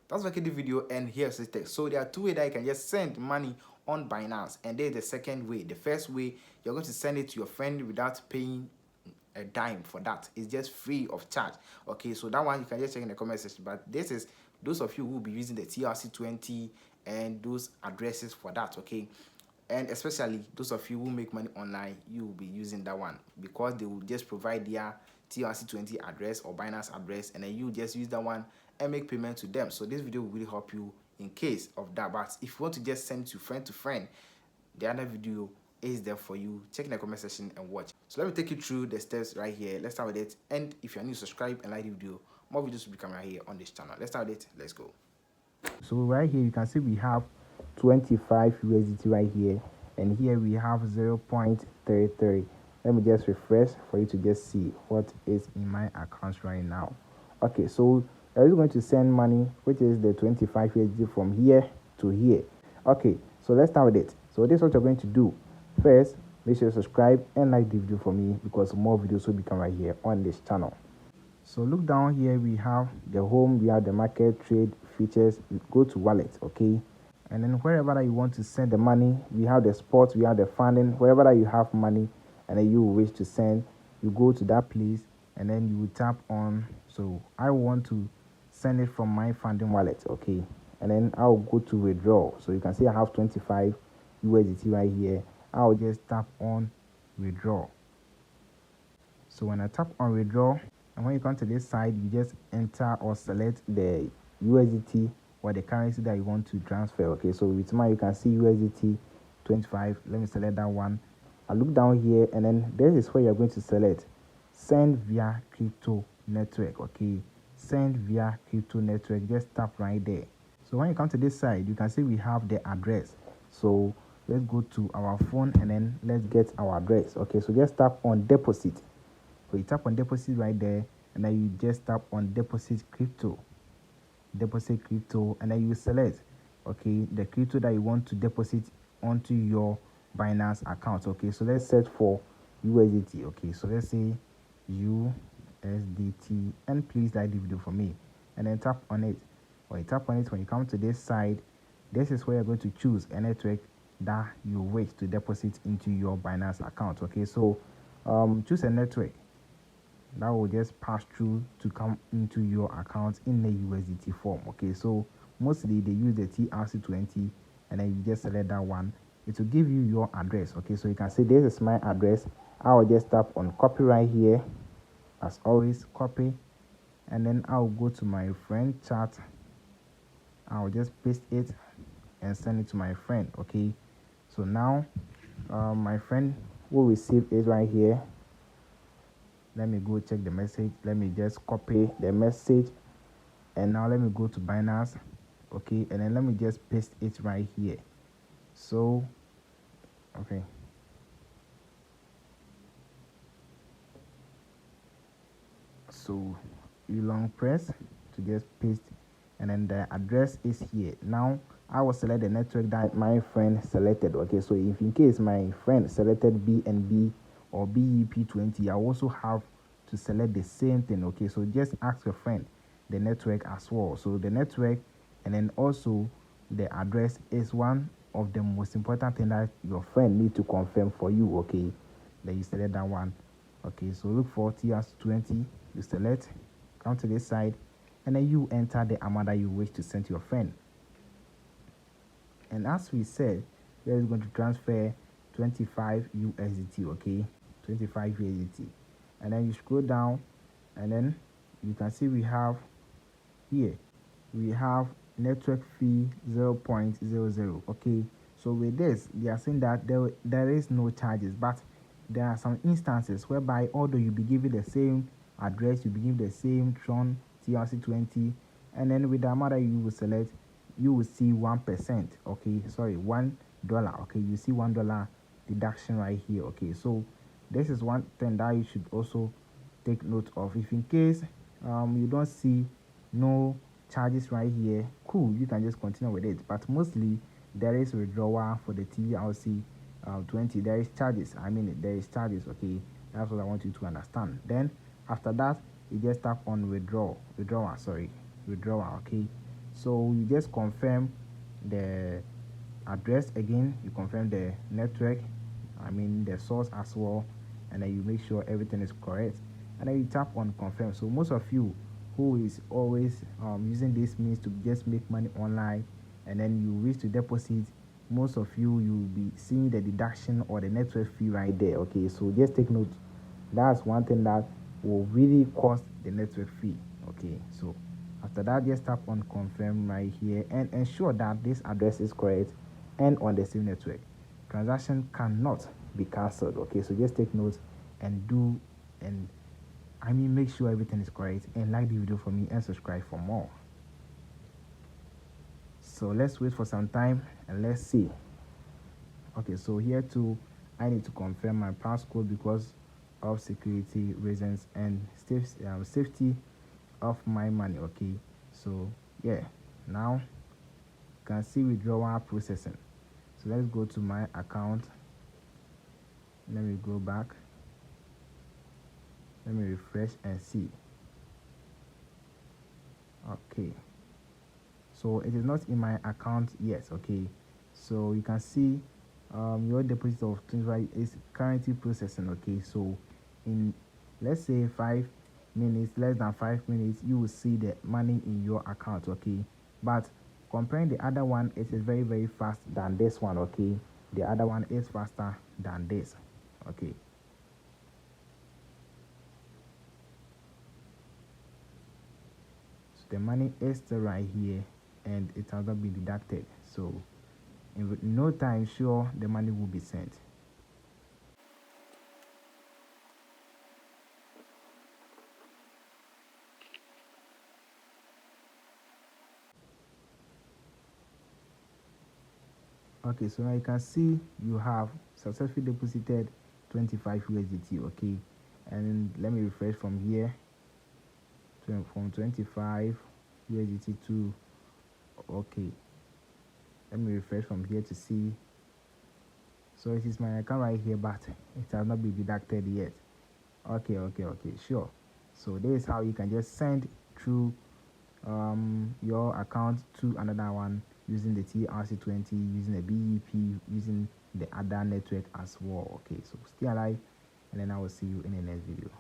That's okay the video, and here's the text. So there are two ways that you can just send money on Binance, and there's the second way. The first way, you're going to send it to your friend without paying a dime for that. It's just free of charge. Okay, so that one you can just check in the comment section. But this is those of you who will be using the TRC20 and those addresses for that. Okay, and especially those of you who make money online, you will be using that one because they will just provide their TRC20 address or Binance address, and then you just use that one and make payment to them. So this video will really help you in case of that. But if you want to just send to friend, the other video is there for you. Check in the comment section and watch. So let me take you through the steps right here. Let's start with it. And if you're new, subscribe and like the video. More videos will be coming right here on this channel. Let's start with it. Let's go. So right here you can see we have 25 USDT right here, and here we have 0.33. Let me just refresh for you to just see what is in my accounts right now. Okay, so I was going to send money, which is the 25 USDT from here to here. Okay, so let's start with it. So this is what you're going to do. First, make sure you subscribe and like the video for me, because more videos will become right here on this channel. So look down here, we have the home, we have the market, trade, features. You go to wallet, okay, and then wherever that you want to send the money, we have the spot, we have the funding. Wherever that you have money and then you wish to send, you go to that place and then you will tap on, so I want to send it from my funding wallet, okay, and then I'll go to withdraw. So you can see I have 25 USDT right here. I'll just tap on withdraw. So when I tap on withdraw, and when you come to this side, you just enter or select the USDT or the currency that you want to transfer. Okay, so with mine you can see USDT 25. Let me select that one. I look down here, and then this is where you're going to select send via crypto network. Okay, send via crypto network. Just tap right there. So when you come to this side, you can see we have the address. So let's go to our phone and then let's get our address. Okay, so just tap on deposit. So you tap on deposit right there, and then you just tap on deposit crypto, and then you select, okay, the crypto that you want to deposit onto your Binance account. Okay, so let's search for USDT. Okay, so let's say USDT, and please like the video for me, and then tap on it. When you tap on it, when you come to this side, this is where you're going to choose a network that you wish to deposit into your Binance account. Okay, so choose a network that will just pass through to come into your account in the USDT form. Okay, so mostly they use the TRC20, and then you just select that one. It will give you your address. Okay, so you can say this is my address. I will just tap on copy right here, as always, copy, and then I'll go to my friend chat. I'll just paste it and send it to my friend. Okay, so now my friend will receive it right here. Let me go check the message. Let me just copy the message, and now let me go to Binance. Okay, and then let me just paste it right here. So okay, so you long press to just paste, and then the address is here. Now I will select the network that my friend selected. Okay, so if in case my friend selected BNB or BEP20, I also have to select the same thing. Okay, so just ask your friend the network as well. So the network and then also the address is one of the most important thing that your friend need to confirm for you. Okay, then you select that one. Okay, so look for TRC20, you select, come to this side, and then you enter the amount that you wish to send to your friend. And as we said, we are going to transfer 25 USDT. Okay, 25 USDT, and then you scroll down, and then you can see we have here, we have network fee 0.00. okay, so with this they are saying that there is no charges, but there are some instances whereby although you be given the same address, you be given the same Tron TRC20, and then with the amount that you will select, you will see 1%. okay, sorry, $1. Okay, you see $1 deduction right here. Okay, so this is one thing that you should also take note of. If in case you don't see no charges right here, cool, you can just continue with it, but mostly there is withdrawal for the TRC20. There is charges, there is charges. Okay, that's what I want you to understand. Then after that, you just tap on withdrawal. Okay, So you just confirm the address again, you confirm the network, the source as well, and then you make sure everything is correct, and then you tap on confirm. So most of you who is always using this means to just make money online, and then you wish to deposit, most of you will be seeing the deduction or the network fee right there. Okay, so just take note, that's one thing that will really cost the network fee. Okay, so after that, just tap on confirm right here and ensure that this address is correct and on the same network. Transaction cannot be cancelled. Okay, so just take note and make sure everything is correct, and like the video for me and subscribe for more. So let's wait for some time and let's see. Okay, so here too I need to confirm my passcode because of security reasons and safety of my money. Okay, so yeah, now you can see withdrawal processing. So let's go to my account. Let me go back, let me refresh and see. Okay, so it is not in my account yet. Okay, so you can see your deposit of 25 is currently processing. Okay, so in, let's say, 5 minutes, less than 5 minutes, you will see the money in your account. Okay, but comparing the other one, it is very, very fast than this one. Okay, the other one is faster than this. Okay, so the money is still right here and it has not been deducted. So in no time, sure, the money will be sent. Okay, so now you can see you have successfully deposited 25 USDT. Okay, and let me refresh from here, from 25 USDT to, okay, let me refresh from here to see. So it is my account right here, but it has not been deducted yet. Okay, sure. So this is how you can just send through your account to another one using the TRC20, using the BEP, using the other network as well. Okay, so stay alive, and then I will see you in the next video.